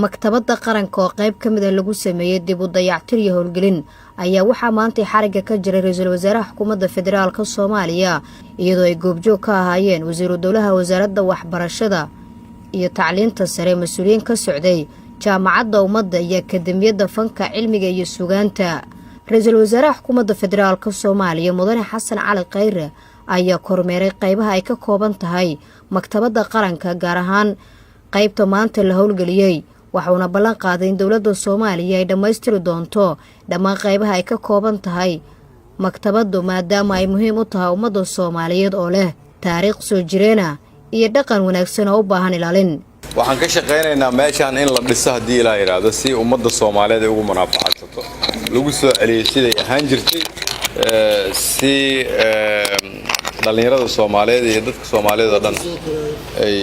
maktabadda qaranka oo qayb ka mid ah lagu sameeyay dib u dayactir iyo howlgelin ayaa waxaa maanta xariga ka jiray ra'iisul wasaaraha xukuumadda federaalka Soomaaliya iyadoo ay goobjoog ka ahaayeen wasiiru dowlaha wasaaradda waxbarashada iyo tacliinta sare mas'uuliyiin ka socday jaamacadda ummadda iyo akademiyadda fanka cilmiga iyo suugaanta. ra'iisul wasaaraha xukuumadda federaalka Soomaaliya mudane Xasan Cali Khayre ayaa kormeeray qaybaha ay ka kooban tahay maktabadda qaranka gaar ahaan qaybta maanta la howlgeliyay waxaana ballan qaaday in dawladda Soomaaliya ay dhameystiri doonto dhammaan qaybaha ay ka kooban tahay maktabaddu maadaama ay muhiim u tahay ummadda Soomaaliyeed oo leh taariikh soo jireena iyo dhaqan wanaagsan oo u baahan ilaalin. waxaan ka shaqeynaynaa meeshaan in la dhiso hadii la yiraahdo si ummadda Soomaaliyeed ay ugu manfaacadsato lagu soo celiyay siday ahaan jirtay si dhalinyarada Soomaaliyeed iyo dadka Soomaaliyeed oo dhan ay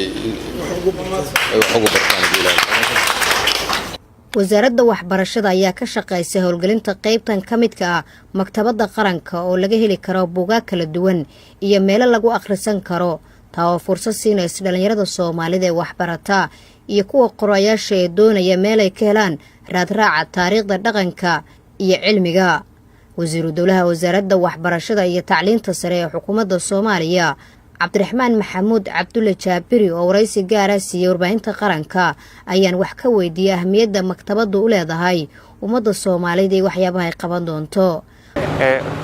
ugu bartaan wasaaradda waxbarashada ayaa ka shaqeysay howlgelinta qaybtan ka midka ah maktabadda qaranka oo laga heli karo buugaag kala duwan iyo meelo lagu akhrisan karo taa fursad siinaysa dhalinyarada Soomaaliyeed ee waxbarata iyo kuwa qorayaasha ee doonaya meel ay ka helaan raadraaca taariikhda dhaqanka iyo cilmiga. wasiiru dowlaha wasaaradda waxbarashada iyo tacliinta sare ee xukuumadda Soomaaliya Cabdiraxmaan Maxamuud Cabdulle Jaabiri oo waraysi gaar ah siiyay warbaahinta qaranka ayaan wax ka weydiiyay ahmiyadda maktabaddu u leedahay ummadda Soomaaliyeed iyo waxyaabaha ay qaban doonto.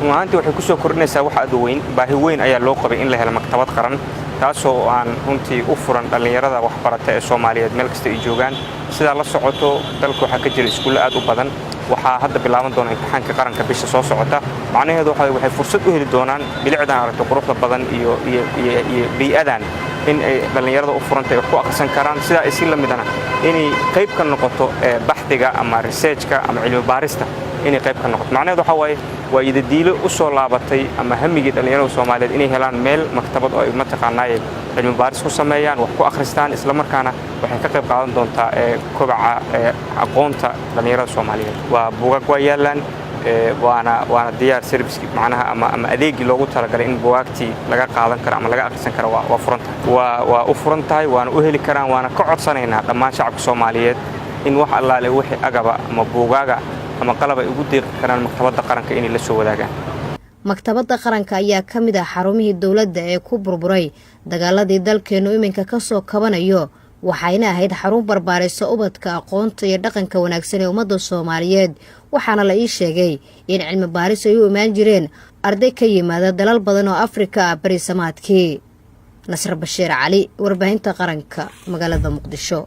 maanta waxay ku soo kordhinaysaa wax aad u weyn baahi weyn ayaa loo qabay in la helo maktabad qaran taasoo aan runtii u furan dhalinyarada waxbarata ee Soomaaliyeed meel kasta ay joogaan. sida la socoto dalka waxa ka jira iskuul aad u badan waxaa hadda bilaaban doona imtixaanka qaranka bisha soo socota macnaheedu waxay fursad u heli doonaan bilicdan aragto quruxda badan iyo bii'adan in ay dhalinyarada u furantay wax ku aqoonsan karaan sida ay si la midana inay qayb ka noqoto baxdiga ama researchka ama cilmi baarista inay qayb ka noqoto macnaheedu waa idadiilo u soo laabatay ama hamigii dhalinyarada Soomaaliyeed inay helaan meel maktabad oo ay mataqaanay cilmi baaris ku sameeyaan wax ku akhristaan isla markaana waxay ka qayb qaadan doontaa kobaca aqoonta dhalinyarada Soomaaliyeed. waa buugaag waa yaalaan waana diyaar service macnaha ama adeegi loogu talagalay in buugaagtii laga qaadan karo ama laga akhrisan karo waa furantahay waa u furantahay waana u heli karaan waana ka codsanaynaa dhammaan shacabka Soomaaliyeed in wax allaale wixii agaba ama buugaaga ama qalab ay ugu deeqi karaan maktabadda qaranka inay la soo wadaagaan. maktabadda qaranka ayaa ka mid ah xarumihii dawladda ee ku burburay dagaaladii dalkeenu iminka ka soo kabanayo waxayna ahayd xarun barbaaraysa ubadka aqoonta iyo dhaqanka wanaagsan ee ummadda Soomaaliyeed waxaana la ii sheegay in cilmi baaris ay u imaan jireen arday ka yimaada dalal badan oo Afrika ah bari samaadkii. Nasr Bashiir Cali warbaahinta qaranka magaalada Muqdisho.